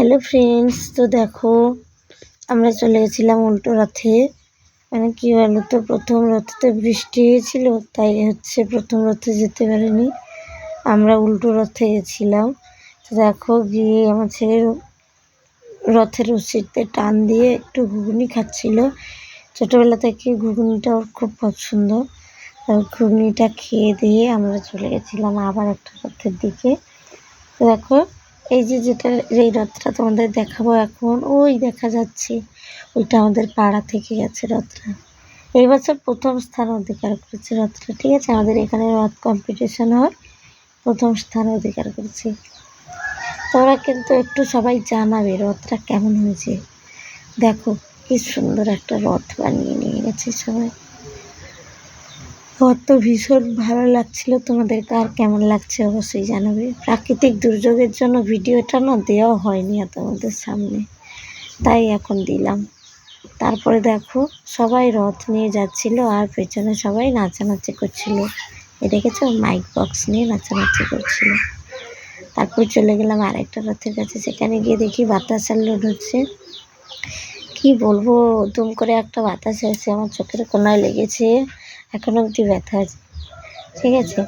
Hello friends, তো দেখো আমরা চলে গেছিলাম উল্টো রথে। মানে কি বলো তো, প্রথম রথেতে বৃষ্টি হয়েছিল, তাই প্রথম রথে যেতে পারিনি। আমরা উল্টো রথে গেছিলাম। তো দেখো গিয়ে আমার ছেলে রথের রশিতে টান দিয়ে একটু ঘুগনি খাচ্ছিল। ছোটোবেলা থেকে ঘুগনিটা ওর খুব পছন্দ। ঘুগনিটা খেয়ে দিয়ে আমরা চলে গেছিলাম আবার একটা রথের দিকে। তো দেখো এই এই রথটা তোমাদের দেখাবো এখন। ওই দেখা যাচ্ছে, ওইটা আমাদের পাড়া থেকে গেছে রথটা। এই বছর প্রথম স্থান অধিকার করেছে রথটা, ঠিক আছে। আমাদের এখানে রথ কম্পিটিশন হয়, প্রথম স্থান অধিকার করেছে। তোমরা কিন্তু একটু সবাই জানাবে রথটা কেমন হয়েছে। দেখো কি সুন্দর একটা রথ বানিয়ে নিয়ে গেছে সবাই। রথ তো ভীষণ ভালো লাগছিল। তোমাদের কার কেমন লাগছে অবশ্যই জানাবে। প্রাকৃতিক দুর্যোগের জন্য ভিডিওটা দেওয়া হয়নি তোমাদের সামনে, তাই এখন দিলাম। তারপরে দেখো সবাই রথ নিয়ে যাচ্ছিল আর পেছনে সবাই নাচানাচি করছিল। দেখেছো, মাইক বক্স নিয়ে নাচানাচি করছিল। তারপর চলে গেলাম আরেকটা রথের কাছে। সেখানে গিয়ে দেখি বাতাসার লোড হচ্ছে। কি বলবো, দুম করে একটা বাতাস এসে আমার চোখের কোনায় লেগেছে, এখনো অবধি ব্যথা আছে, ঠিক আছে।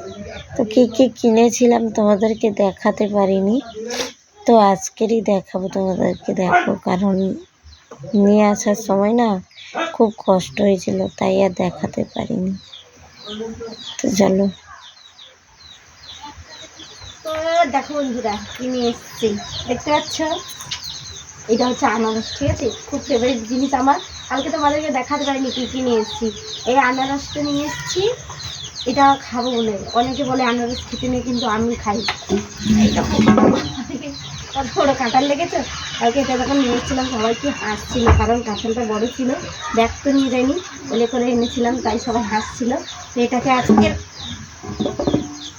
তো কী কী কিনেছিলাম তোমাদেরকে দেখাতে পারিনি, তো আজকেরই দেখাবো তোমাদেরকে। দেখো, কারণ নিয়ে আসার সময় খুব কষ্ট হয়েছিল, তাই আর দেখাতে পারিনি। তো চলো। তো দেখো বন্ধুরা, কি নিয়ে এসেছি দেখতে পাচ্ছ। এটা হচ্ছে আনারস, ঠিক আছে। খুব ফেভারিট জিনিস আমার। কালকে তোমাদেরকে দেখাতে পারিনি কী কী নিয়ে এসেছি। এই আনারসটা নিয়ে এসেছি, এটা খাবো বলে। অনেকে বলে আনারস খেতে নেই, কিন্তু আমি খাই। এইরকম কত বড় কাঁঠাল লেগেছে। কালকে এটা যখন নিয়ে এসেছিলাম সবাই কি হাসছিল, কারণ কাঁঠালটা বড় ছিল। ব্যাগ তো নিয়ে যাইনি, বলে করে এনেছিলাম, তাই সবাই হাসছিল। তো এটাকে আজকে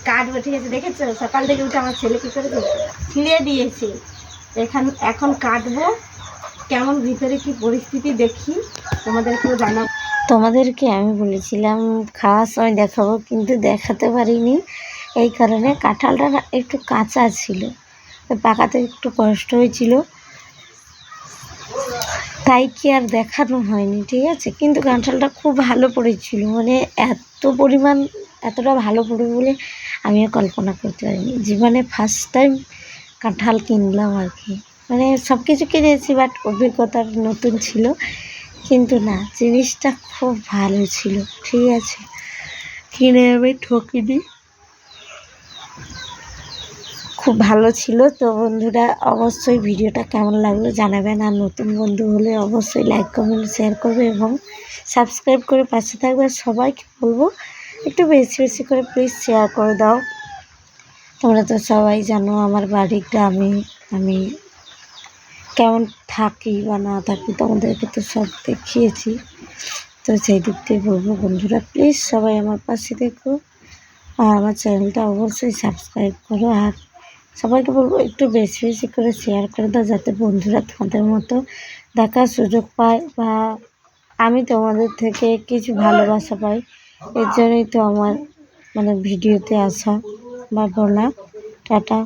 কাটবো, ঠিক আছে। দেখেছো সকাল থেকে উঠে আমার ছেলে কী করেছে, ছিঁড়ে দিয়েছে। এখন কাটবো। কেমন ভিতরে কি পরিস্থিতি দেখি, তোমাদেরকেও জানাবো। তোমাদেরকে আমি বলেছিলাম খাওয়ার সময় দেখাবো, কিন্তু দেখাতে পারিনি। এই কারণে কাঁঠালটা একটু কাঁচা ছিল, পাকাতে একটু কষ্ট হয়েছিল, তাই কি আর দেখানো হয়নি, ঠিক আছে। কিন্তু কাঁঠালটা খুব ভালো পড়েছিল, মানে এতটা ভালো পড়বে বলে আমিও কল্পনা করতে পারিনি। জীবনে ফার্স্ট টাইম কাঁঠাল কিনলাম আর কি। মানে সব কিছু কিনেছি, বাট অভিজ্ঞতার নতুন ছিল। কিন্তু জিনিসটা খুব ভালো ছিল, ঠিক আছে। কিনে আমি ঠকিনি, খুব ভালো ছিল। তো বন্ধুরা, অবশ্যই ভিডিওটা কেমন লাগলো জানাবেন। আর নতুন বন্ধু হলে অবশ্যই লাইক কমেন্ট শেয়ার করবে এবং সাবস্ক্রাইব করে পাশে থাকবে। সবাইকে বলবো একটু বেশি বেশি করে প্লিজ শেয়ার করে দাও। তোমরা তো সবাই জানো আমার বাড়ি গ্রামে, আমি কেমন থাকি বা না থাকি তোমাদেরকে তো সব দেখিয়েছি। তো সেই দিক থেকে বলবো বন্ধুরা, প্লিজ সবাই আমার পাশে দেখো আর আমার চ্যানেলটা অবশ্যই সাবস্ক্রাইব করো। আর সবাইকে বলবো একটু বেশি বেশি করে শেয়ার করে দাও, যাতে বন্ধুরা তোমাদের মতো দেখার সুযোগ পায় বা আমি তোমাদের থেকে কিছু ভালোবাসা পাই। এর জন্যই তো আমার ভিডিওতে আসা বা বলা। টাটা।